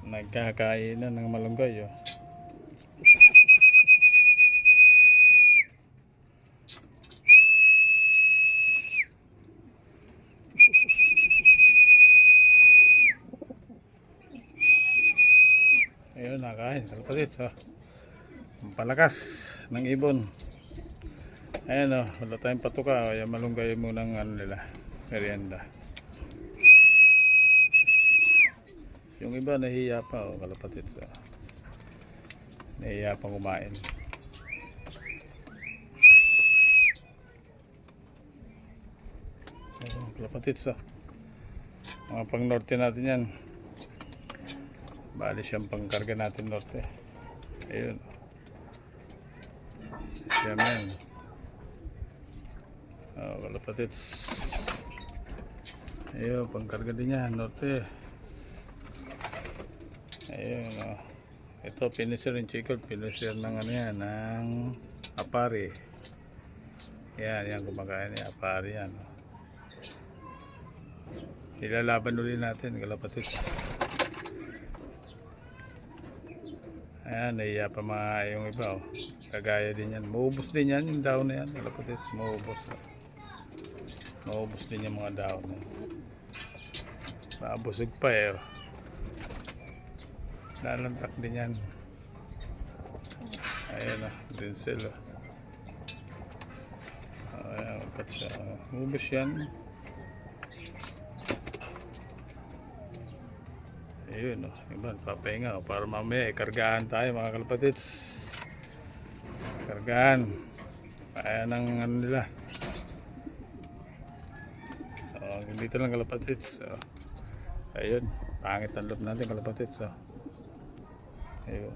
Nagkakainan ng malunggay, oh. Ayun, nakain kalapatid, oh. Ang palakas ng ibon. Ayan, oh, wala tayong patuka, oh. Yung malunggay munang ano nila, merienda. Yung iba nahiya pa, oh, kalapatid, oh. Nahiya pa kumain. Oh, kalapatid, oh. Mga pang norte natin yan. Bali siyang pangkarga natin norte. Ayun, siyam yan. Oh, kalapatid. Ayun, pangkarga din yan norte. Ayun, oh. Ito finisher yung chikol, finisher ng ano yan, ng apari. Yan kumakain ni apari yan, oh. Ilalaban ulit natin kalapatid. Ayan, naiya pa mga yung iba, oh. Kagaya din yan, maubos din yan yung daon na yan kalapatid, maubos, oh. Maubos din yung mga daon na yan. Mabusog pa, eh, oh. Lalantak din yan. Ayan, oh, dinsel, oh. Ayan, maubos yan. Ayun, oh, iba, papahinga, oh, para mamaya ikargahan tayo mga kalapatids. Kargahan. Ayan ang ano nila. So, dito lang kalapatids. So, ayun, pangit ang loob natin kalapatids. So, ayun.